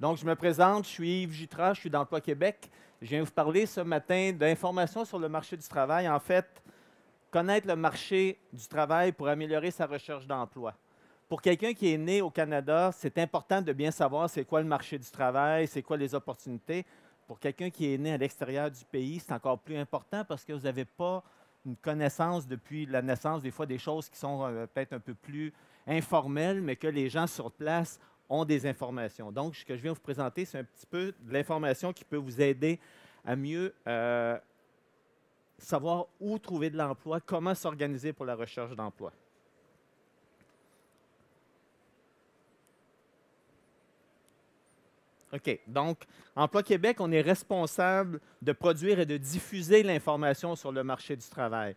Donc, je me présente, je suis Yves Jutras, je suis d'Emploi Québec. Je viens vous parler ce matin d'informations sur le marché du travail. En fait, connaître le marché du travail pour améliorer sa recherche d'emploi. Pour quelqu'un qui est né au Canada, c'est important de bien savoir c'est quoi le marché du travail, c'est quoi les opportunités. Pour quelqu'un qui est né à l'extérieur du pays, c'est encore plus important parce que vous n'avez pas une connaissance depuis la naissance, des fois des choses qui sont peut-être un peu plus informelles, mais que les gens sur place ont des informations. Donc, ce que je viens vous présenter, c'est un petit peu de l'information qui peut vous aider à mieux savoir où trouver de l'emploi, comment s'organiser pour la recherche d'emploi. OK. Donc, Emploi Québec, on est responsable de produire et de diffuser l'information sur le marché du travail.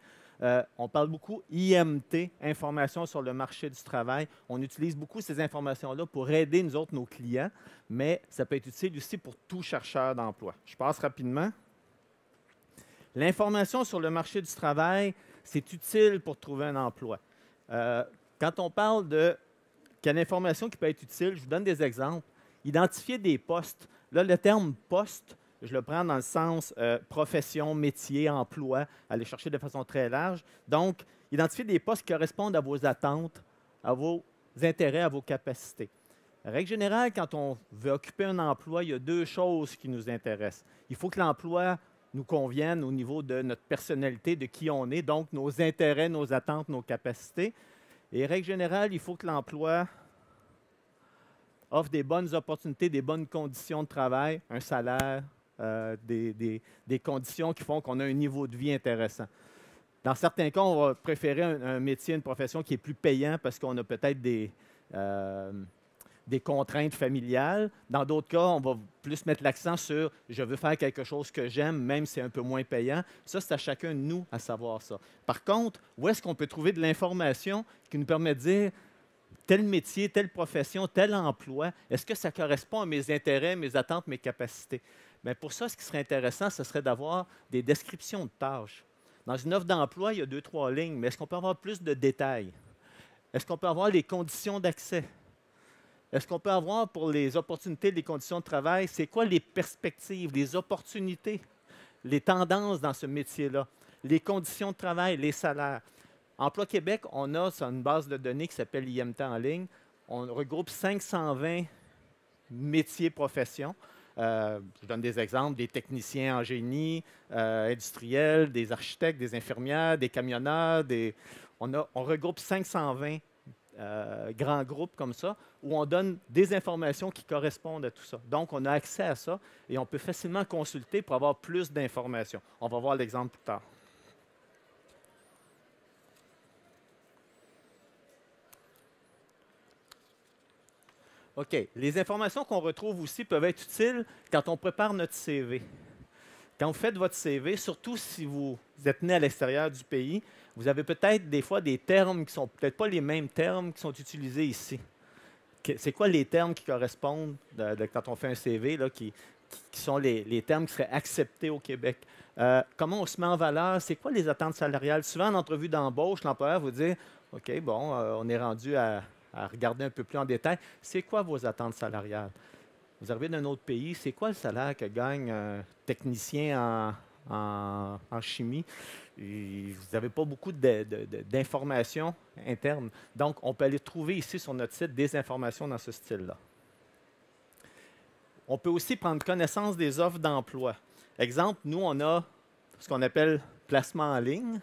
On parle beaucoup IMT, information sur le marché du travail. On utilise beaucoup ces informations-là pour aider nous autres, nos clients, mais ça peut être utile aussi pour tout chercheur d'emploi. Je passe rapidement. L'information sur le marché du travail, c'est utile pour trouver un emploi. Quand on parle de quelle information qui peut être utile, je vous donne des exemples. Identifier des postes. Là, le terme poste, je le prends dans le sens profession, métier, emploi, aller chercher de façon très large. Donc, identifier des postes qui correspondent à vos attentes, à vos intérêts, à vos capacités. En règle générale, quand on veut occuper un emploi, il y a deux choses qui nous intéressent. Il faut que l'emploi nous convienne au niveau de notre personnalité, de qui on est, donc nos intérêts, nos attentes, nos capacités. Et règle générale, il faut que l'emploi offre des bonnes opportunités, des bonnes conditions de travail, un salaire, des conditions qui font qu'on a un niveau de vie intéressant. Dans certains cas, on va préférer un métier, une profession qui est plus payant parce qu'on a peut-être des contraintes familiales. Dans d'autres cas, on va plus mettre l'accent sur « je veux faire quelque chose que j'aime, même si c'est un peu moins payant ». Ça, c'est à chacun de nous à savoir ça. Par contre, où est-ce qu'on peut trouver de l'information qui nous permet de dire tel métier, telle profession, tel emploi, est-ce que ça correspond à mes intérêts, mes attentes, mes capacités? Bien, pour ça, ce qui serait intéressant, ce serait d'avoir des descriptions de tâches. Dans une offre d'emploi, il y a 2-3 lignes, mais est-ce qu'on peut avoir plus de détails? Est-ce qu'on peut avoir les conditions d'accès? Est-ce qu'on peut avoir pour les opportunités, les conditions de travail, c'est quoi les perspectives, les opportunités, les tendances dans ce métier-là, les conditions de travail, les salaires? Emploi Québec, on a sur une base de données qui s'appelle IMT en ligne. On regroupe 520 métiers, professions. Je donne des exemples, des techniciens en génie industriel, des architectes, des infirmières, des camionneurs. On regroupe 520 grands groupes comme ça, où on donne des informations qui correspondent à tout ça. Donc, on a accès à ça et on peut facilement consulter pour avoir plus d'informations. On va voir l'exemple plus tard. OK. Les informations qu'on retrouve aussi peuvent être utiles quand on prépare notre CV. Quand vous faites votre CV, surtout si vous êtes né à l'extérieur du pays, vous avez peut-être des fois des termes qui ne sont peut-être pas les mêmes termes qui sont utilisés ici. C'est quoi les termes qui correspondent quand on fait un CV, là, qui sont les termes qui seraient acceptés au Québec? Comment on se met en valeur? C'est quoi les attentes salariales? Souvent, en entrevue d'embauche, l'employeur vous dit OK, bon, on est rendu à regarder un peu plus en détail. C'est quoi vos attentes salariales? Vous arrivez d'un autre pays, c'est quoi le salaire que gagne un technicien en chimie? Et vous n'avez pas beaucoup d'informations internes. Donc, on peut aller trouver ici sur notre site des informations dans ce style-là. On peut aussi prendre connaissance des offres d'emploi. Exemple, nous, on a ce qu'on appelle placement en ligne.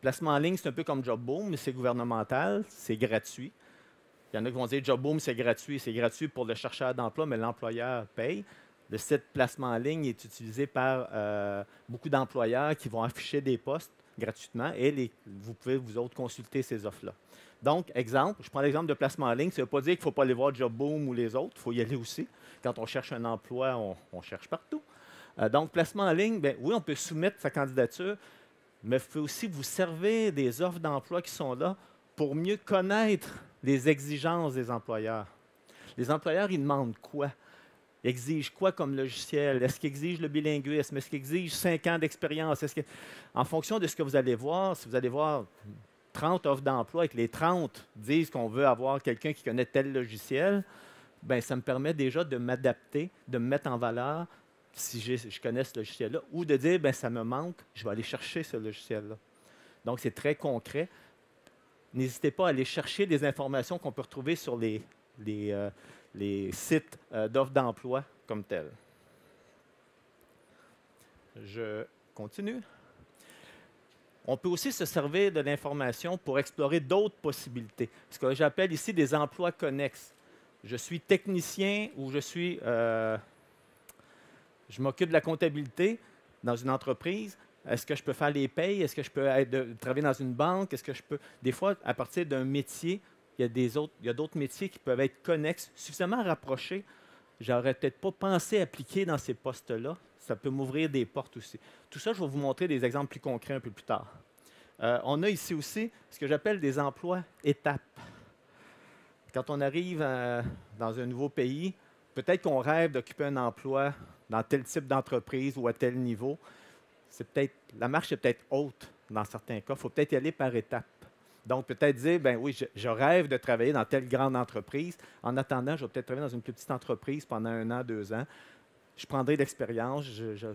Placement en ligne, c'est un peu comme JobBoom, mais c'est gouvernemental, c'est gratuit. Il y en a qui vont dire JobBoom, c'est gratuit. C'est gratuit pour le chercheur d'emploi, mais l'employeur paye. Le site placement en ligne est utilisé par beaucoup d'employeurs qui vont afficher des postes gratuitement et vous pouvez vous autres consulter ces offres-là. Donc, exemple, je prends l'exemple de placement en ligne. Ça ne veut pas dire qu'il ne faut pas aller voir JobBoom ou les autres. Il faut y aller aussi. Quand on cherche un emploi, on cherche partout. Donc, placement en ligne, bien, oui, on peut soumettre sa candidature, mais il faut aussi vous servir des offres d'emploi qui sont là pour mieux connaître les exigences des employeurs. Les employeurs, ils demandent quoi? Ils exigent quoi comme logiciel? Est-ce qu'ils exigent le bilinguisme? Est-ce qu'ils exigent 5 ans d'expérience? En fonction de ce que vous allez voir, si vous allez voir 30 offres d'emploi et que les 30 disent qu'on veut avoir quelqu'un qui connaît tel logiciel, ben, ça me permet déjà de m'adapter, de me mettre en valeur si je connais ce logiciel-là, ou de dire, ben, ça me manque, je vais aller chercher ce logiciel-là. Donc, c'est très concret. N'hésitez pas à aller chercher des informations qu'on peut retrouver sur les, euh, les sites d'offres d'emploi comme tels. Je continue. On peut aussi se servir de l'information pour explorer d'autres possibilités. Ce que j'appelle ici des emplois connexes. Je suis technicien ou je m'occupe de la comptabilité dans une entreprise. Est-ce que je peux faire les payes? Est-ce que je peux travailler dans une banque? Est-ce que je peux... Des fois, à partir d'un métier, il y a d'autres métiers qui peuvent être connexes, suffisamment rapprochés. J'aurais peut-être pas pensé appliquer dans ces postes-là. Ça peut m'ouvrir des portes aussi. Tout ça, je vais vous montrer des exemples plus concrets un peu plus tard. On a ici aussi ce que j'appelle des emplois étapes. Quand on arrive dans un nouveau pays, peut-être qu'on rêve d'occuper un emploi dans tel type d'entreprise ou à tel niveau. La marche est peut-être haute dans certains cas. Il faut peut-être y aller par étapes. Donc, peut-être dire, ben oui, je rêve de travailler dans telle grande entreprise. En attendant, je vais peut-être travailler dans une plus petite entreprise pendant 1 an, 2 ans. Je prendrai de l'expérience, je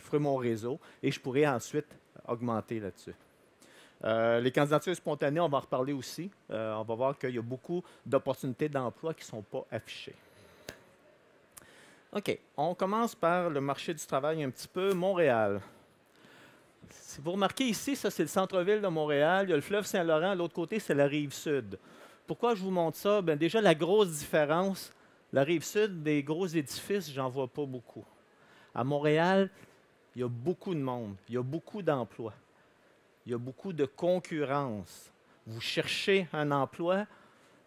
ferai mon réseau et je pourrai ensuite augmenter là-dessus. Les candidatures spontanées, on va en reparler aussi. On va voir qu'il y a beaucoup d'opportunités d'emploi qui ne sont pas affichées. OK, on commence par le marché du travail un petit peu. Montréal. Si vous remarquez ici, ça c'est le centre-ville de Montréal. Il y a le fleuve Saint-Laurent, l'autre côté c'est la rive sud. Pourquoi je vous montre ça? Bien, déjà, la grosse différence, la rive sud, des gros édifices, j'en vois pas beaucoup. À Montréal, il y a beaucoup de monde, il y a beaucoup d'emplois, il y a beaucoup de concurrence. Vous cherchez un emploi,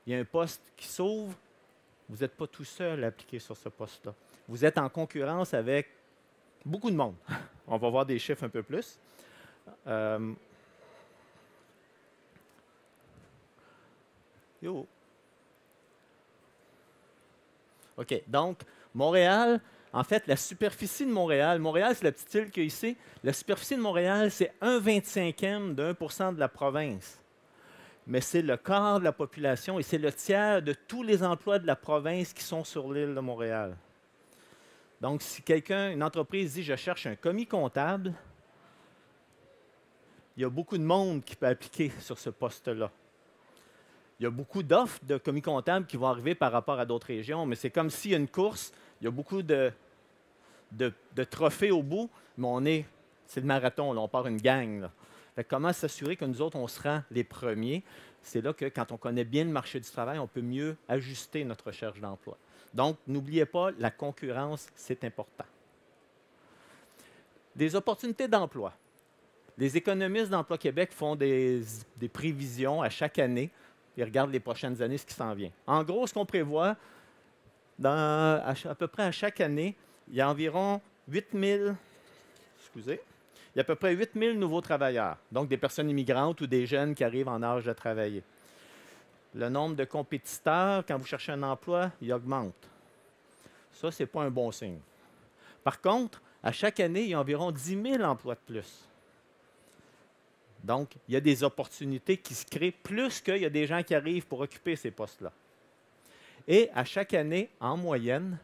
il y a un poste qui s'ouvre, vous n'êtes pas tout seul à appliquer sur ce poste-là. Vous êtes en concurrence avec beaucoup de monde. On va voir des chiffres un peu plus. OK, donc, Montréal, en fait, la superficie de Montréal, Montréal, c'est la petite île qu'il y a ici. La superficie de Montréal, c'est 1,25e de 1% de la province. Mais c'est le quart de la population et c'est le tiers de tous les emplois de la province qui sont sur l'île de Montréal. Donc, si une entreprise dit « je cherche un commis comptable », il y a beaucoup de monde qui peut appliquer sur ce poste-là. Il y a beaucoup d'offres de commis comptables qui vont arriver par rapport à d'autres régions, mais c'est comme s'il y a une course, il y a beaucoup de trophées au bout, mais c'est le marathon, là, on part une gang. Là. Fait que comment s'assurer que nous autres, on se rend les premiers? C'est là que, quand on connaît bien le marché du travail, on peut mieux ajuster notre recherche d'emploi. Donc, n'oubliez pas, la concurrence, c'est important. Des opportunités d'emploi. Les économistes d'Emploi Québec font des prévisions à chaque année. Ils regardent les prochaines années, ce qui s'en vient. En gros, ce qu'on prévoit, à peu près à chaque année, il y a environ 8 000, il y a à peu près 8 000 nouveaux travailleurs, donc des personnes immigrantes ou des jeunes qui arrivent en âge de travailler. Le nombre de compétiteurs, quand vous cherchez un emploi, il augmente. Ça, ce n'est pas un bon signe. Par contre, à chaque année, il y a environ 10 000 emplois de plus. Donc, il y a des opportunités qui se créent plus qu'il y a des gens qui arrivent pour occuper ces postes-là. Et à chaque année, en moyenne,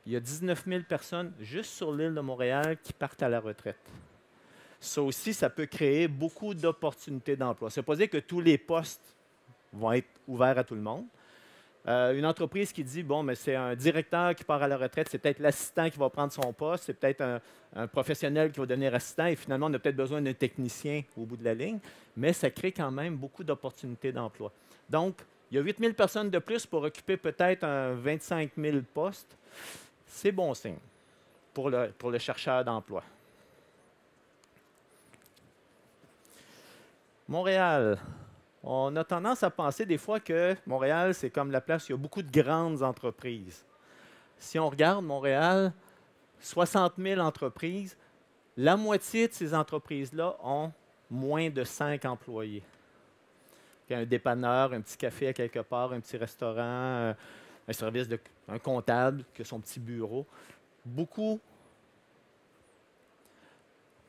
il y a 19 000 personnes juste sur l'île de Montréal qui partent à la retraite. Ça aussi, ça peut créer beaucoup d'opportunités d'emploi. Ça ne veut pas dire que tous les postes vont être ouverts à tout le monde. Une entreprise qui dit, bon, mais c'est un directeur qui part à la retraite, c'est peut-être l'assistant qui va prendre son poste, c'est peut-être un professionnel qui va devenir assistant, et finalement, on a peut-être besoin d'un technicien au bout de la ligne, mais ça crée quand même beaucoup d'opportunités d'emploi. Donc, il y a 8 000 personnes de plus pour occuper peut-être 25 000 postes. C'est bon signe pour le chercheur d'emploi. Montréal. On a tendance à penser des fois que Montréal, c'est comme la place où il y a beaucoup de grandes entreprises. Si on regarde Montréal, 60 000 entreprises, la moitié de ces entreprises-là ont moins de 5 employés. Il y a un dépanneur, un petit café à quelque part, un petit restaurant, un service un comptable qui a son petit bureau. Beaucoup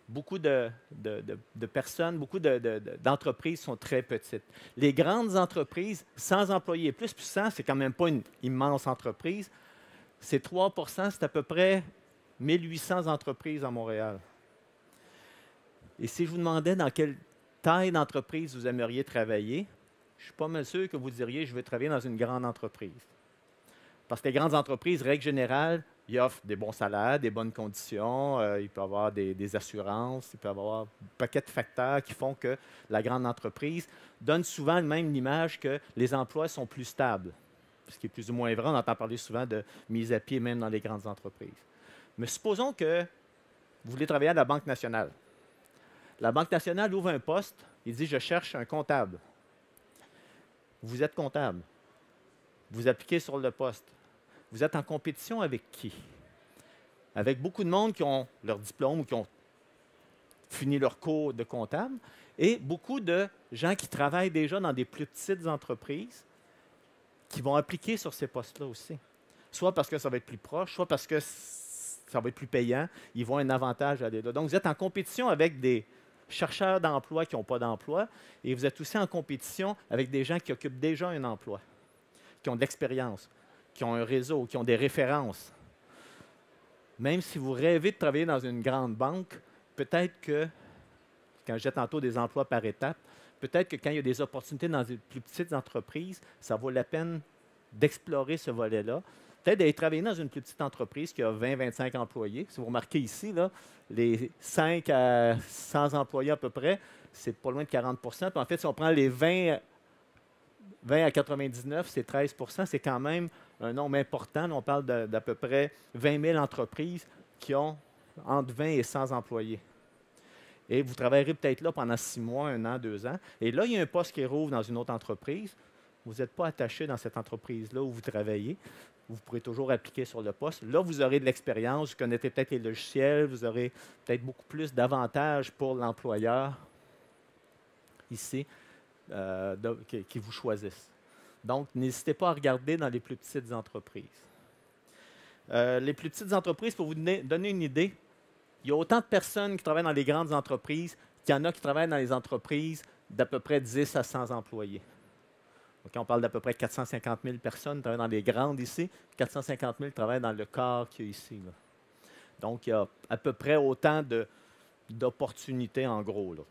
beaucoup de personnes, beaucoup d'entreprises sont très petites. Les grandes entreprises, 100 employés et plus, puis 100, c'est quand même pas une immense entreprise, c'est 3 c'est à peu près 1800 entreprises à Montréal. Et si je vous demandais dans quelle taille d'entreprise vous aimeriez travailler, je suis pas mal sûr que vous diriez, je veux travailler dans une grande entreprise. Parce que les grandes entreprises, règle générale, ils offrent des bons salaires, des bonnes conditions, il peut y avoir des assurances, il peut y avoir un paquet de facteurs qui font que la grande entreprise donne souvent même l'image que les emplois sont plus stables. Ce qui est plus ou moins vrai, on entend parler souvent de mise à pied même dans les grandes entreprises. Mais supposons que vous voulez travailler à la Banque nationale. La Banque nationale ouvre un poste, il dit « Je cherche un comptable ». Vous êtes comptable. Vous appliquez sur le poste. Vous êtes en compétition avec qui? Avec beaucoup de monde qui ont leur diplôme ou qui ont fini leur cours de comptable et beaucoup de gens qui travaillent déjà dans des plus petites entreprises qui vont appliquer sur ces postes-là aussi. Soit parce que ça va être plus proche, soit parce que ça va être plus payant. Ils vont avoir un avantage à aller là. Donc, vous êtes en compétition avec des chercheurs d'emploi qui n'ont pas d'emploi et vous êtes aussi en compétition avec des gens qui occupent déjà un emploi, qui ont de l'expérience, qui ont un réseau, qui ont des références. Même si vous rêvez de travailler dans une grande banque, peut-être que, quand je disais tantôt des emplois par étapes, peut-être que quand il y a des opportunités dans des plus petites entreprises, ça vaut la peine d'explorer ce volet-là. Peut-être d'aller travailler dans une plus petite entreprise qui a 20-25 employés. Si vous remarquez ici, là, les 5 à 100 employés à peu près, c'est pas loin de 40 Puis en fait, si on prend les 20 à 99, c'est 13 c'est quand même un nombre important. Là, on parle d'à peu près 20 000 entreprises qui ont entre 20 et 100 employés. Et vous travaillerez peut-être là pendant 6 mois, 1 an, 2 ans. Et là, il y a un poste qui rouvre dans une autre entreprise. Vous n'êtes pas attaché dans cette entreprise-là où vous travaillez. Vous pourrez toujours appliquer sur le poste. Là, vous aurez de l'expérience, vous connaissez peut-être les logiciels, vous aurez peut-être beaucoup plus d'avantages pour l'employeur ici qui vous choisissent. Donc, n'hésitez pas à regarder dans les plus petites entreprises. Les plus petites entreprises, pour vous donner une idée, il y a autant de personnes qui travaillent dans les grandes entreprises qu'il y en a qui travaillent dans les entreprises d'à peu près 10 à 100 employés. Okay, on parle d'à peu près 450 000 personnes qui travaillent dans les grandes ici, 450 000 travaillent dans le quart qu'il y a ici. Là. Donc, il y a à peu près autant d'opportunités en gros. Là.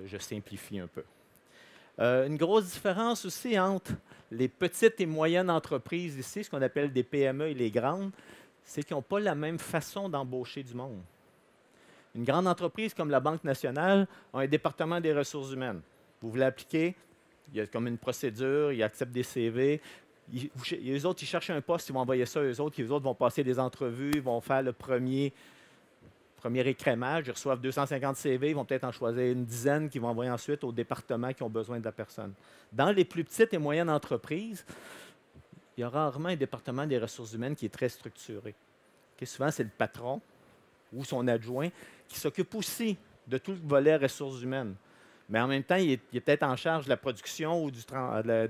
Je simplifie un peu. Une grosse différence aussi entre les petites et moyennes entreprises ici, ce qu'on appelle des PME et les grandes, c'est qu'ils n'ont pas la même façon d'embaucher du monde. Une grande entreprise comme la Banque nationale a un département des ressources humaines. Vous voulez appliquer, il y a comme une procédure, ils acceptent des CV. Eux autres, ils cherchent un poste, ils vont envoyer ça à eux autres vont passer des entrevues, ils vont faire le premier écrémage, ils reçoivent 250 CV, ils vont peut-être en choisir une dizaine qu'ils vont envoyer ensuite au département qui ont besoin de la personne. Dans les plus petites et moyennes entreprises, il y a rarement un département des ressources humaines qui est très structuré. Okay, souvent, c'est le patron ou son adjoint qui s'occupe aussi de tout le volet ressources humaines. Mais en même temps, il est peut-être en charge de la production ou de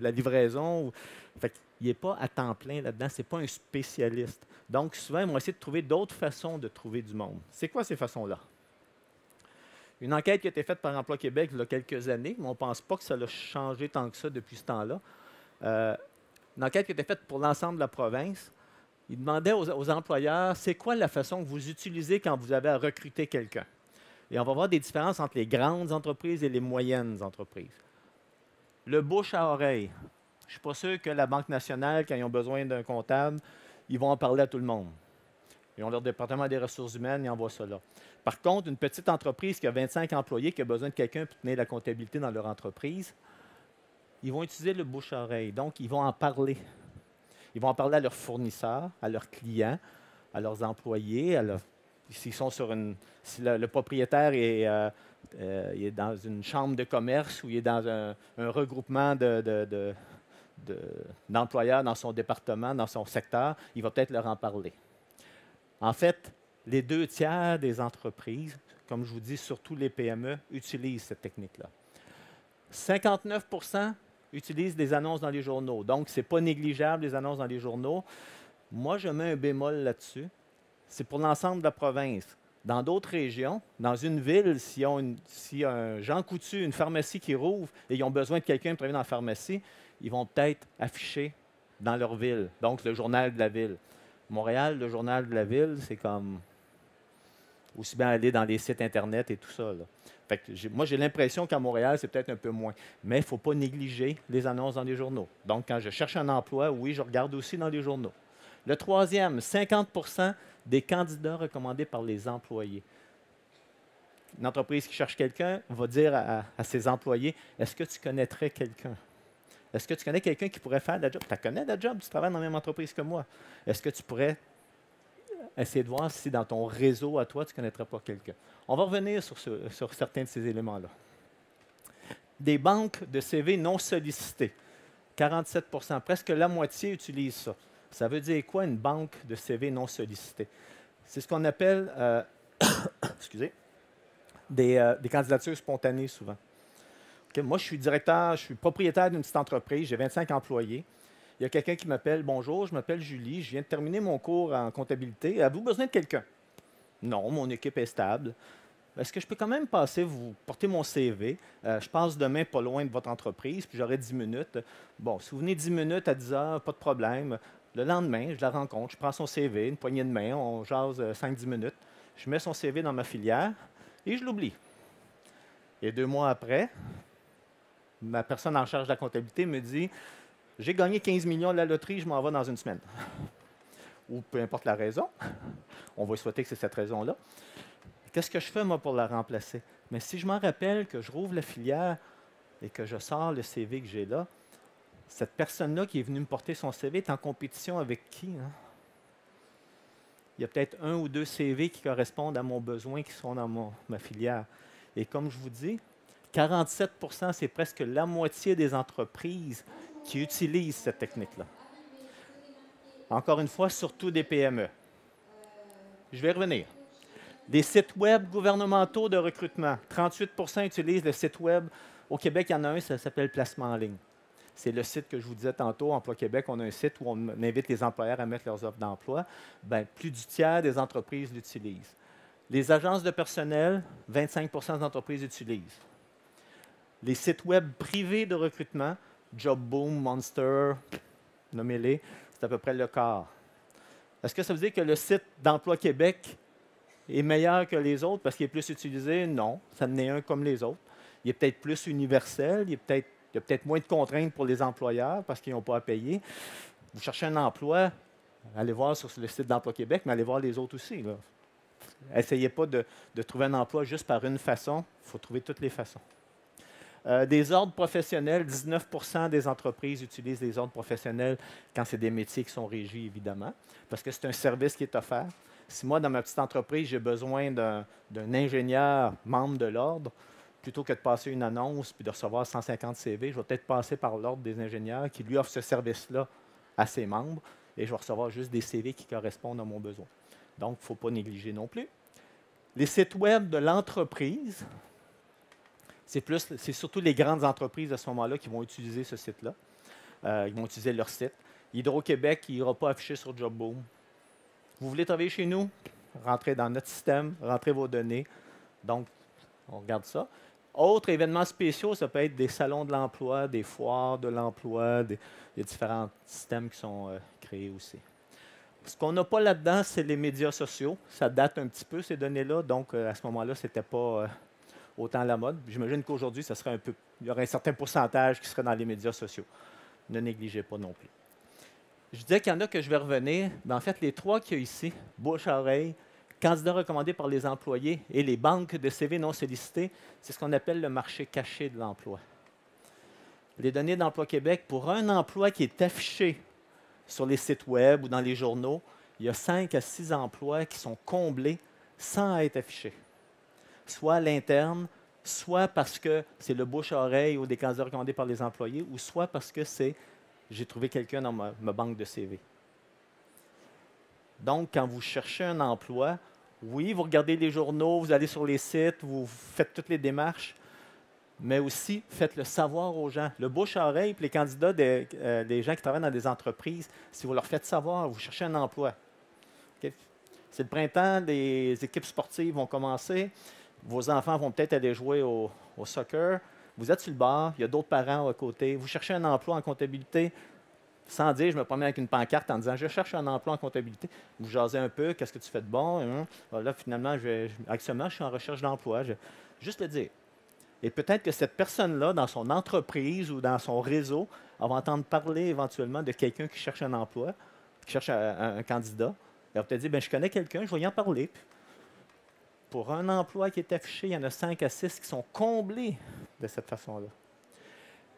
la livraison. Fait il n'est pas à temps plein là-dedans, ce n'est pas un spécialiste. Donc, souvent, ils vont essayer de trouver d'autres façons de trouver du monde. C'est quoi ces façons-là? Une enquête qui a été faite par Emploi Québec il y a quelques années, mais on ne pense pas que ça a changé tant que ça depuis ce temps-là. Une enquête qui a été faite pour l'ensemble de la province. Ils demandaient aux employeurs, c'est quoi la façon que vous utilisez quand vous avez à recruter quelqu'un? Et on va voir des différences entre les grandes entreprises et les moyennes entreprises. Le bouche à oreille. Je ne suis pas sûr que la Banque nationale, quand ils ont besoin d'un comptable, ils vont en parler à tout le monde. Ils ont leur département des ressources humaines, ils envoient ça là. Par contre, une petite entreprise qui a 25 employés, qui a besoin de quelqu'un pour tenir la comptabilité dans leur entreprise, ils vont utiliser le bouche à oreille. Donc, ils vont en parler. Ils vont en parler à leurs fournisseurs, à leurs clients, à leurs employés, s'ils sont si le propriétaire est dans une chambre de commerce ou il est dans un regroupement d'employeurs dans son département, dans son secteur, il va peut-être leur en parler. En fait, les 2 tiers des entreprises, comme je vous dis, surtout les PME, utilisent cette technique-là. 59 utilisent des annonces dans les journaux. Donc, ce n'est pas négligeable, les annonces dans les journaux. Moi, je mets un bémol là-dessus. C'est pour l'ensemble de la province. Dans d'autres régions, dans une ville, s'il y a un Jean Coutu, une pharmacie qui rouvre et ils ont besoin de quelqu'un pour travailler dans la pharmacie, ils vont peut-être afficher dans leur ville, donc le journal de la ville. Montréal, le journal de la ville, c'est comme aussi bien aller dans les sites Internet et tout ça, là. Fait que moi, j'ai l'impression qu'à Montréal, c'est peut-être un peu moins. Mais il ne faut pas négliger les annonces dans les journaux. Donc, quand je cherche un emploi, oui, je regarde aussi dans les journaux. Le troisième, 50 des candidats recommandés par les employés. Une entreprise qui cherche quelqu'un va dire à ses employés, est-ce que tu connaîtrais quelqu'un? Est-ce que tu connais quelqu'un qui pourrait faire la job? Tu connais la job, tu travailles dans la même entreprise que moi. Est-ce que tu pourrais essayer de voir si dans ton réseau à toi, tu ne connaîtrais pas quelqu'un? On va revenir sur certains de ces éléments-là. Des banques de CV non sollicités. 47 presque la moitié utilisent ça. Ça veut dire quoi, une banque de CV non sollicités? C'est ce qu'on appelle excusez, des candidatures spontanées souvent. Okay, moi, je suis propriétaire d'une petite entreprise, j'ai 25 employés. Il y a quelqu'un qui m'appelle, bonjour, je m'appelle Julie, je viens de terminer mon cours en comptabilité. Avez-vous besoin de quelqu'un? Non, mon équipe est stable. Est-ce que je peux quand même passer, vous porter mon CV? Je passe demain pas loin de votre entreprise, puis j'aurai 10 minutes. Bon, si vous venez 10 minutes à 10 heures, pas de problème. Le lendemain, je la rencontre, je prends son CV, une poignée de main, on jase 5-10 minutes. Je mets son CV dans ma filière et je l'oublie. Et 2 mois après, ma personne en charge de la comptabilité me dit « J'ai gagné 15 millions à la loterie, je m'en vais dans une semaine. » Ou peu importe la raison, on va souhaiter que c'est cette raison-là. Qu'est-ce que je fais, moi, pour la remplacer? Mais si je m'en rappelle que je rouvre la filière et que je sors le CV que j'ai là, cette personne-là qui est venue me porter son CV est en compétition avec qui? Hein? Il y a peut-être 1 ou 2 CV qui correspondent à mon besoin qui sont dans ma filière. Et comme je vous dis, 47 c'est presque la moitié des entreprises qui utilisent cette technique-là. Encore une fois, surtout des PME. Je vais revenir. Des sites web gouvernementaux de recrutement. 38 utilisent le site web. Au Québec, il y en a un, ça s'appelle Placement en ligne. C'est le site que je vous disais tantôt, Emploi Québec. On a un site où on invite les employeurs à mettre leurs offres d'emploi. Bien, plus du tiers des entreprises l'utilisent. Les agences de personnel, 25 des entreprises utilisent. Les sites web privés de recrutement, JobBoom, Monster, nommez-les, c'est à peu près le quart. Est-ce que ça veut dire que le site d'Emploi Québec est meilleur que les autres parce qu'il est plus utilisé? Non, ça en est un comme les autres. Il est peut-être plus universel, il y a peut-être moins de contraintes pour les employeurs parce qu'ils n'ont pas à payer. Vous cherchez un emploi, allez voir sur le site d'Emploi Québec, mais allez voir les autres aussi. Essayez pas de trouver un emploi juste par une façon, il faut trouver toutes les façons. Des ordres professionnels, 19 des entreprises utilisent des ordres professionnels quand c'est des métiers qui sont régis, évidemment, parce que c'est un service qui est offert. Si moi, dans ma petite entreprise, j'ai besoin d'un ingénieur membre de l'ordre, plutôt que de passer une annonce puis de recevoir 150 CV, je vais peut-être passer par l'ordre des ingénieurs qui lui offre ce service-là à ses membres et je vais recevoir juste des CV qui correspondent à mon besoin. Donc, il ne faut pas négliger non plus. Les sites web de l'entreprise, c'est surtout les grandes entreprises à ce moment-là qui vont utiliser ce site-là. Ils vont utiliser leur site. Hydro-Québec, il n'ira pas affiché sur JobBoom. Vous voulez travailler chez nous? Rentrez dans notre système, rentrez vos données. Donc, on regarde ça. Autres événements spéciaux, ça peut être des salons de l'emploi, des foires de l'emploi, il y a différents systèmes qui sont créés aussi. Ce qu'on n'a pas là-dedans, c'est les médias sociaux. Ça date un petit peu, ces données-là. Donc, à ce moment-là, ce n'était pas autant la mode. J'imagine qu'aujourd'hui, il y aurait un certain pourcentage qui serait dans les médias sociaux. Ne négligez pas non plus. Je disais qu'il y en a que je vais revenir. Mais en fait, les 3 qu'il y a ici, bouche-oreille, candidats recommandés par les employés et les banques de CV non sollicités, c'est ce qu'on appelle le marché caché de l'emploi. Les données d'Emploi Québec, pour un emploi qui est affiché sur les sites web ou dans les journaux, il y a 5 à 6 emplois qui sont comblés sans être affichés. Soit à l'interne, soit parce que c'est le bouche-oreille ou des candidats recommandés par les employés, ou soit parce que j'ai trouvé quelqu'un dans ma banque de CV. Donc, quand vous cherchez un emploi, oui, vous regardez les journaux, vous allez sur les sites, vous faites toutes les démarches, mais aussi faites-le savoir aux gens. Le bouche-oreille, puis les candidats, des gens qui travaillent dans des entreprises, si vous leur faites savoir, vous cherchez un emploi. Okay? C'est le printemps, les équipes sportives vont commencer. Vos enfants vont peut-être aller jouer au soccer. Vous êtes sur le bar, il y a d'autres parents à côté. Vous cherchez un emploi en comptabilité, sans dire, je me promène avec une pancarte en disant, je cherche un emploi en comptabilité. Vous jasez un peu, qu'est-ce que tu fais de bon? Là, finalement, actuellement, je suis en recherche d'emploi. Juste le dire. Et peut-être que cette personne-là, dans son entreprise ou dans son réseau, elle va entendre parler éventuellement de quelqu'un qui cherche un emploi, qui cherche un candidat. Elle va peut-être dire, ben, je connais quelqu'un, je vais y en parler. Pour un emploi qui est affiché, il y en a 5 à 6 qui sont comblés de cette façon-là.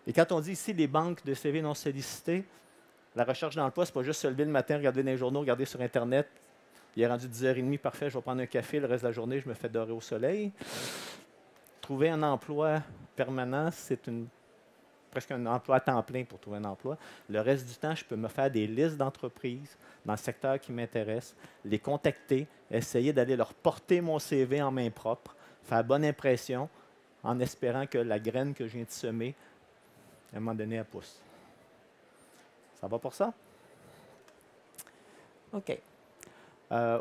Et quand on dit ici les banques de CV non sollicités, la recherche d'emploi, ce n'est pas juste se lever le matin, regarder dans les journaux, regarder sur Internet. Il est rendu 10h30, parfait, je vais prendre un café, le reste de la journée, je me fais dorer au soleil. Trouver un emploi permanent, c'est presque un emploi à temps plein pour trouver un emploi. Le reste du temps, je peux me faire des listes d'entreprises dans le secteur qui m'intéresse, les contacter, essayer d'aller leur porter mon CV en main propre, faire bonne impression en espérant que la graine que je viens de semer, à un moment donné, elle pousse. Ça va pour ça? OK.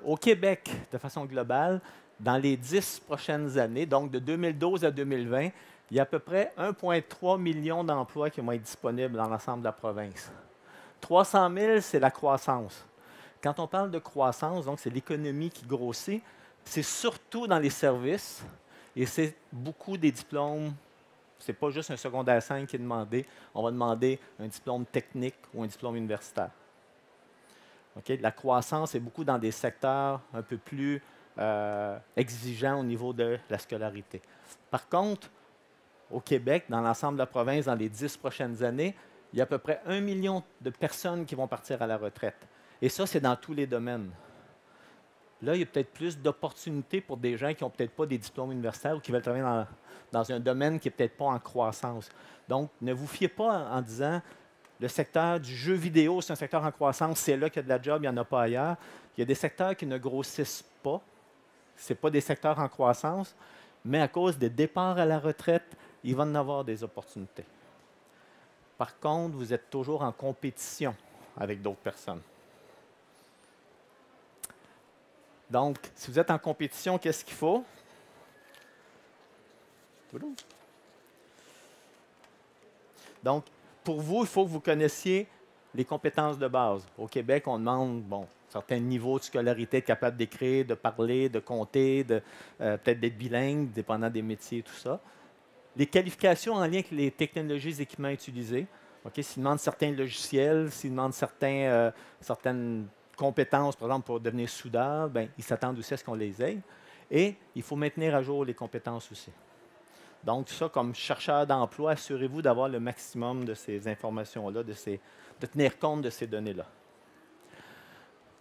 Au Québec, de façon globale, dans les 10 prochaines années, donc de 2012 à 2020, il y a à peu près 1,3 million d'emplois qui vont être disponibles dans l'ensemble de la province. 300 000, c'est la croissance. Quand on parle de croissance, donc c'est l'économie qui grossit, c'est surtout dans les services et c'est beaucoup des diplômes. Ce n'est pas juste un secondaire 5 qui est demandé. On va demander un diplôme technique ou un diplôme universitaire. Okay? La croissance est beaucoup dans des secteurs un peu plus exigeants au niveau de la scolarité. Par contre, au Québec, dans l'ensemble de la province, dans les 10 prochaines années, il y a à peu près 1 million de personnes qui vont partir à la retraite. Et ça, c'est dans tous les domaines. Là, il y a peut-être plus d'opportunités pour des gens qui n'ont peut-être pas des diplômes universitaires ou qui veulent travailler dans un domaine qui n'est peut-être pas en croissance. Donc, ne vous fiez pas en disant le secteur du jeu vidéo, c'est un secteur en croissance, c'est là qu'il y a de la job, il n'y en a pas ailleurs. Il y a des secteurs qui ne grossissent pas. Ce n'est pas des secteurs en croissance, mais à cause des départs à la retraite, il va y en avoir des opportunités. Par contre, vous êtes toujours en compétition avec d'autres personnes. Donc, si vous êtes en compétition, qu'est-ce qu'il faut? Donc, pour vous, il faut que vous connaissiez les compétences de base. Au Québec, on demande certains niveaux de scolarité, être capable d'écrire, de parler, de compter, peut-être d'être bilingue, dépendant des métiers, tout ça. Les qualifications en lien avec les technologies et équipements utilisés. S'ils demandent certains logiciels, s'ils demandent certaines compétences, par exemple, pour devenir soudeur, ils s'attendent aussi à ce qu'on les aide. Et il faut maintenir à jour les compétences aussi. Donc, ça, comme chercheur d'emploi, assurez-vous d'avoir le maximum de ces informations-là, de tenir compte de ces données-là.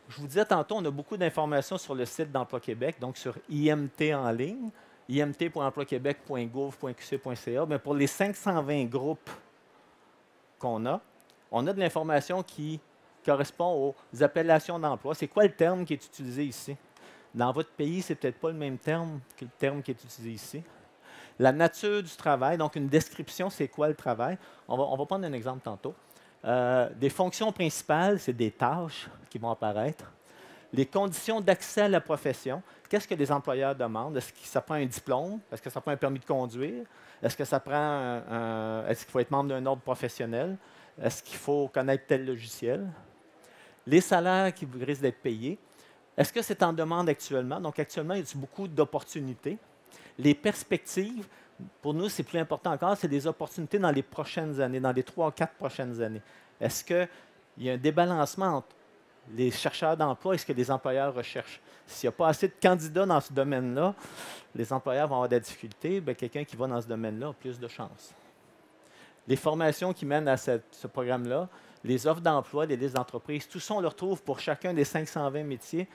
Je vous disais tantôt, on a beaucoup d'informations sur le site d'Emploi Québec, donc sur IMT en ligne, imt.emploiquebec.gouv.qc.ca. Mais pour les 520 groupes qu'on a, on a de l'information qui correspond aux appellations d'emploi. C'est quoi le terme qui est utilisé ici? Dans votre pays, ce n'est peut-être pas le même terme que le terme qui est utilisé ici. La nature du travail, donc une description, c'est quoi le travail? On va prendre un exemple tantôt. Des fonctions principales, c'est des tâches qui vont apparaître. Les conditions d'accès à la profession, qu'est-ce que les employeurs demandent? Est-ce que ça prend un diplôme? Est-ce que ça prend un permis de conduire? Est-ce que ça prend est-ce qu'il faut être membre d'un ordre professionnel? Est-ce qu'il faut connaître tel logiciel? Les salaires qui risquent d'être payés. Est-ce que c'est en demande actuellement? Donc actuellement, il y a beaucoup d'opportunités. Les perspectives, pour nous, c'est plus important encore, c'est des opportunités dans les prochaines années, dans les 3 ou 4 prochaines années. Est-ce qu'il y a un débalancement entre les chercheurs d'emploi et ce que les employeurs recherchent? S'il n'y a pas assez de candidats dans ce domaine-là, les employeurs vont avoir des difficultés. Quelqu'un qui va dans ce domaine-là a plus de chances. Les formations qui mènent à ce programme-là, les offres d'emploi, les listes d'entreprises, tout ça, on le retrouve pour chacun des 520 métiers,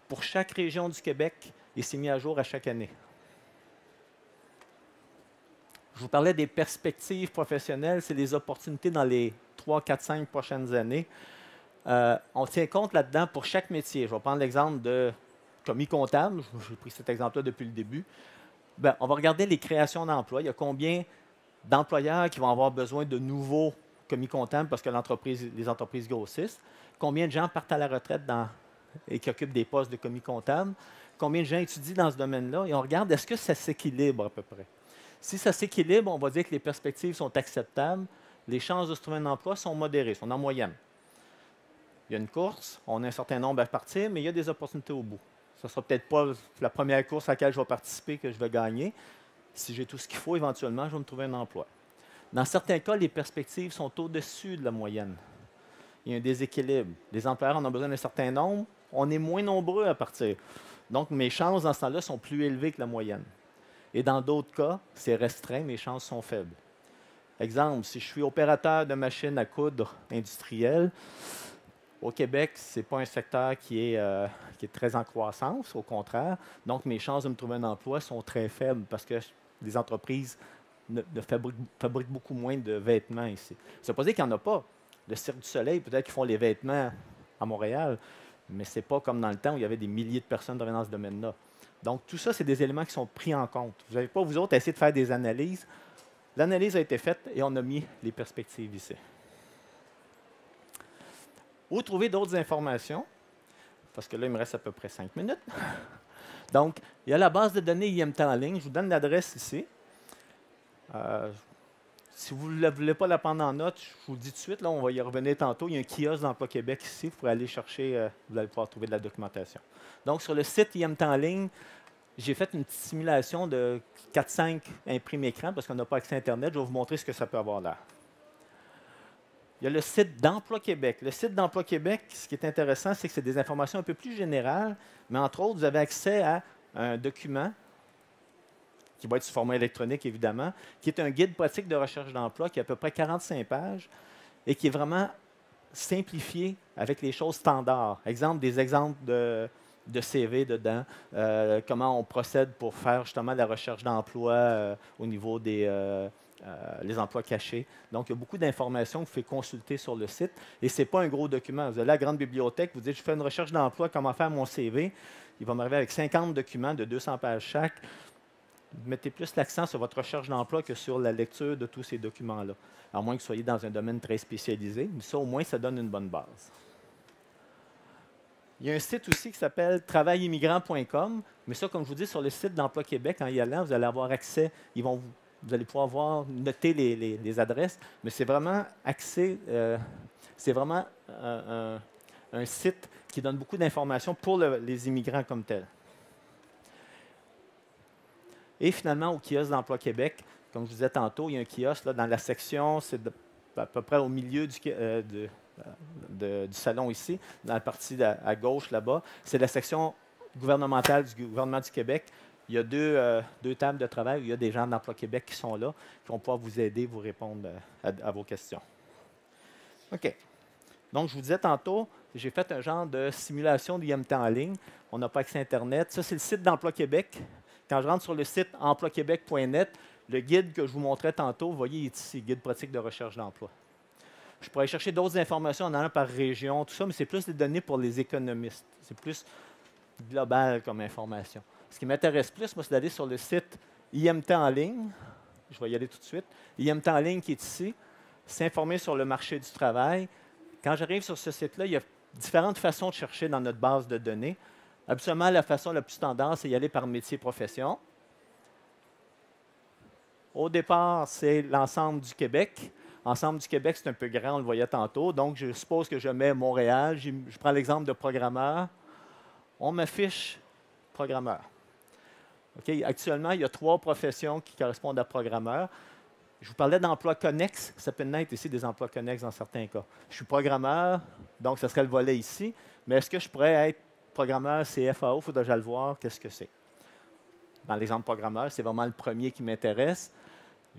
pour chaque région du Québec, et c'est mis à jour à chaque année. Je vous parlais des perspectives professionnelles, c'est les opportunités dans les 3, 4, 5 prochaines années. On tient compte là-dedans pour chaque métier. Je vais prendre l'exemple de commis comptable. J'ai pris cet exemple-là depuis le début. On va regarder les créations d'emplois. Il y a combien d'employeurs qui vont avoir besoin de nouveaux commis comptables parce que les entreprises grossissent. Combien de gens partent à la retraite dans et qui occupent des postes de commis comptable. Combien de gens étudient dans ce domaine-là? Et on regarde, est-ce que ça s'équilibre à peu près? Si ça s'équilibre, on va dire que les perspectives sont acceptables, les chances de se trouver un emploi sont modérées, sont en moyenne. Il y a une course, on a un certain nombre à partir, mais il y a des opportunités au bout. Ce ne sera peut-être pas la première course à laquelle je vais participer que je vais gagner. Si j'ai tout ce qu'il faut, éventuellement, je vais me trouver un emploi. Dans certains cas, les perspectives sont au-dessus de la moyenne. Il y a un déséquilibre. Les employeurs en ont besoin d'un certain nombre. On est moins nombreux à partir. Donc, mes chances dans ce temps-là sont plus élevées que la moyenne. Et dans d'autres cas, c'est restreint, mes chances sont faibles. Exemple, si je suis opérateur de machines à coudre industrielle, au Québec, ce n'est pas un secteur qui est très en croissance, au contraire. Donc, mes chances de me trouver un emploi sont très faibles parce que les entreprises fabriquent beaucoup moins de vêtements ici. Ça ne veut pas dire qu'il n'y en a pas. Le Cirque du Soleil, peut-être qu'ils font les vêtements à Montréal, mais ce n'est pas comme dans le temps où il y avait des milliers de personnes dans ce domaine-là. Donc, tout ça, c'est des éléments qui sont pris en compte. Vous n'avez pas, vous autres, essayé de faire des analyses. L'analyse a été faite et on a mis les perspectives ici. Où trouver d'autres informations? Parce que là, il me reste à peu près 5 minutes. Donc, il y a la base de données IMT en ligne. Je vous donne l'adresse ici. Si vous ne voulez pas la prendre en note, je vous le dis tout de suite, là, on va y revenir tantôt. Il y a un kiosque d'Emploi Québec ici. Vous pourrez aller chercher, vous allez pouvoir trouver de la documentation. Donc, sur le site IMT en ligne, j'ai fait une petite simulation de 4-5 imprimés écran parce qu'on n'a pas accès à Internet. Je vais vous montrer ce que ça peut avoir là. Il y a le site d'Emploi Québec. Le site d'Emploi Québec, ce qui est intéressant, c'est que c'est des informations un peu plus générales, mais entre autres, vous avez accès à un document qui va être sous format électronique, évidemment, qui est un guide pratique de recherche d'emploi qui a à peu près 45 pages et qui est vraiment simplifié avec les choses standards. Exemple, des exemples de CV dedans, comment on procède pour faire justement la recherche d'emploi au niveau des les emplois cachés. Donc, il y a beaucoup d'informations que vous pouvez consulter sur le site. Et ce n'est pas un gros document. Vous allez à la grande bibliothèque, vous dites, je fais une recherche d'emploi, comment faire mon CV. Il va m'arriver avec 50 documents de 200 pages chaque. Vous mettez plus l'accent sur votre recherche d'emploi que sur la lecture de tous ces documents-là. À moins que vous soyez dans un domaine très spécialisé. Mais ça, au moins, ça donne une bonne base. Il y a un site aussi qui s'appelle travailimmigrant.com. Mais ça, comme je vous dis, sur le site d'Emploi Québec, en y allant, vous allez avoir accès. Vous allez pouvoir noter les adresses, mais c'est vraiment axé, c'est vraiment un site qui donne beaucoup d'informations pour les immigrants comme tels. Et finalement, au kiosque d'Emploi Québec, comme je vous disais tantôt, il y a un kiosque là, dans la section, c'est à peu près au milieu du salon ici, dans la partie à gauche là-bas. C'est la section gouvernementale du gouvernement du Québec. Il y a deux tables de travail où il y a des gens d'Emploi Québec qui sont là, qui vont pouvoir vous aider, vous répondre à vos questions. OK. Donc, je vous disais tantôt, j'ai fait un genre de simulation d'IMT en ligne. On n'a pas accès à Internet. Ça, c'est le site d'Emploi Québec. Quand je rentre sur le site emploiquebec.net, le guide que je vous montrais tantôt, vous voyez ici, guide pratique de recherche d'emploi. Je pourrais chercher d'autres informations en allant par région, tout ça, mais c'est plus des données pour les économistes. C'est plus global comme information. Ce qui m'intéresse plus, moi, c'est d'aller sur le site IMT en ligne. Je vais y aller tout de suite. IMT en ligne qui est ici. S'informer sur le marché du travail. Quand j'arrive sur ce site-là, il y a différentes façons de chercher dans notre base de données. Habituellement, la façon la plus standard, c'est d'y aller par métier-profession. Au départ, c'est l'ensemble du Québec. L'ensemble du Québec, c'est un peu grand, on le voyait tantôt. Donc, je suppose que je mets Montréal. Je prends l'exemple de programmeur. On m'affiche programmeur. Okay? Actuellement, il y a 3 professions qui correspondent à programmeur. Je vous parlais d'emplois connexes. Ça peut être ici des emplois connexes dans certains cas. Je suis programmeur, donc ce serait le volet ici. Mais est-ce que je pourrais être programmeur CFAO? Il faudrait que j'aille le voir. Qu'est-ce que c'est? Dans l'exemple programmeur, c'est vraiment le premier qui m'intéresse.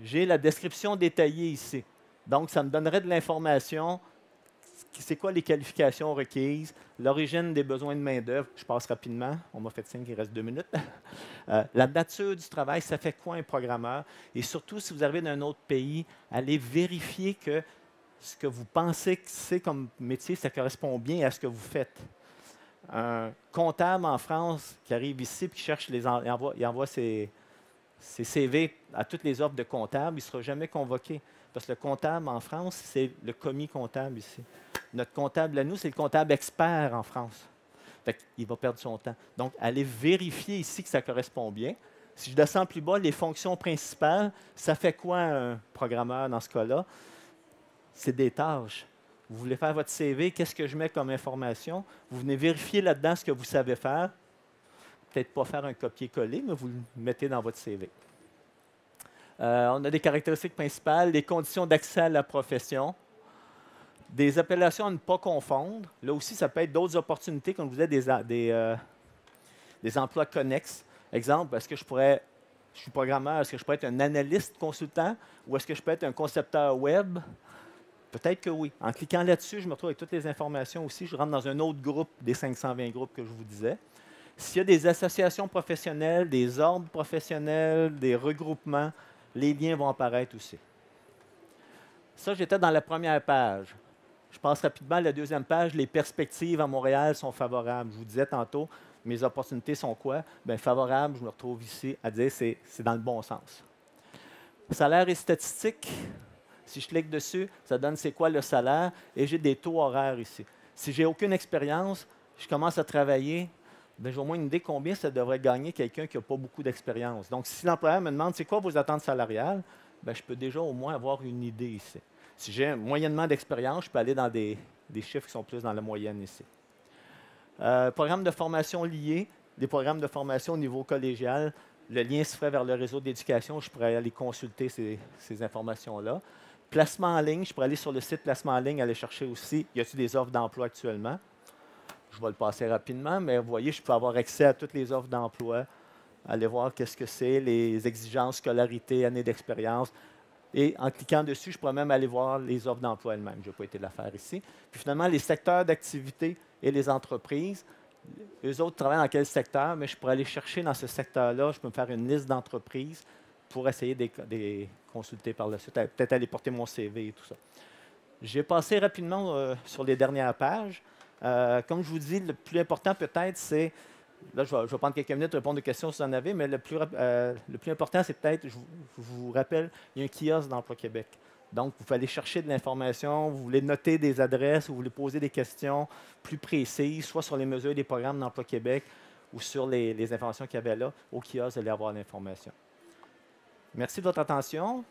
J'ai la description détaillée ici. Donc, ça me donnerait de l'information. C'est quoi les qualifications requises, l'origine des besoins de main-d'œuvre. Je passe rapidement. On m'a fait signe qu'il reste 2 minutes. La nature du travail, ça fait quoi un programmeur? Et surtout, si vous arrivez d'un autre pays, allez vérifier que ce que vous pensez que c'est comme métier, ça correspond bien à ce que vous faites. Un comptable en France qui arrive ici et qui cherche, il envoie ses CV à toutes les offres de comptables, il ne sera jamais convoqué. Parce que le comptable en France, c'est le commis comptable ici. Notre comptable à nous, c'est le comptable expert en France. Fait qu'il va perdre son temps. Donc, allez vérifier ici que ça correspond bien. Si je descends plus bas, les fonctions principales, ça fait quoi un programmeur dans ce cas-là? C'est des tâches. Vous voulez faire votre CV, qu'est-ce que je mets comme information? Vous venez vérifier là-dedans ce que vous savez faire. Peut-être pas faire un copier-coller, mais vous le mettez dans votre CV. On a des caractéristiques principales, les conditions d'accès à la profession, des appellations à ne pas confondre. Là aussi, ça peut être d'autres opportunités, comme vous avez des emplois connexes. Exemple, est-ce que je suis programmeur, est-ce que je pourrais être un analyste consultant ou est-ce que je peux être un concepteur web? Peut-être que oui. En cliquant là-dessus, je me retrouve avec toutes les informations aussi. Je rentre dans un autre groupe des 520 groupes que je vous disais. S'il y a des associations professionnelles, des ordres professionnels, des regroupements, les liens vont apparaître aussi. Ça, j'étais dans la première page. Je passe rapidement à la deuxième page. Les perspectives à Montréal sont favorables. Je vous disais tantôt, mes opportunités sont quoi? Bien, favorables, je me retrouve ici à dire c'est dans le bon sens. Salaire et statistiques. Si je clique dessus, ça donne c'est quoi le salaire et j'ai des taux horaires ici. Si j'ai aucune expérience, je commence à travailler, bien, j'ai au moins une idée combien ça devrait gagner quelqu'un qui n'a pas beaucoup d'expérience. Donc, si l'employeur me demande c'est quoi vos attentes salariales, bien, je peux déjà au moins avoir une idée ici. Si j'ai moyennement d'expérience, je peux aller dans des chiffres qui sont plus dans la moyenne ici. Programmes de formation liés, des programmes de formation au niveau collégial. Le lien se ferait vers le réseau d'éducation. Je pourrais aller consulter ces informations-là. Placement en ligne, je pourrais aller sur le site placement en ligne, aller chercher aussi, y a-t-il des offres d'emploi actuellement? Je vais le passer rapidement, mais vous voyez, je peux avoir accès à toutes les offres d'emploi, aller voir qu'est-ce que c'est, les exigences, scolarité, années d'expérience. Et en cliquant dessus, je pourrais même aller voir les offres d'emploi elles-mêmes. Je n'ai pas été la faire ici. Puis finalement, les secteurs d'activité et les entreprises, eux autres travaillent dans quel secteur, mais je pourrais aller chercher dans ce secteur-là, je peux me faire une liste d'entreprises pour essayer de les consulter par la suite, peut-être aller porter mon CV et tout ça. J'ai passé rapidement sur les dernières pages. Comme je vous dis, le plus important peut-être, c'est, là je vais prendre quelques minutes pour répondre aux questions si vous en avez, mais le plus important, c'est peut-être, je vous rappelle, il y a un kiosque d'Emploi Québec. Donc, vous pouvez aller chercher de l'information, vous voulez noter des adresses, vous voulez poser des questions plus précises, soit sur les mesures des programmes d'Emploi Québec ou sur les informations qu'il y avait là. Au kiosque, vous allez avoir l'information. Merci de votre attention.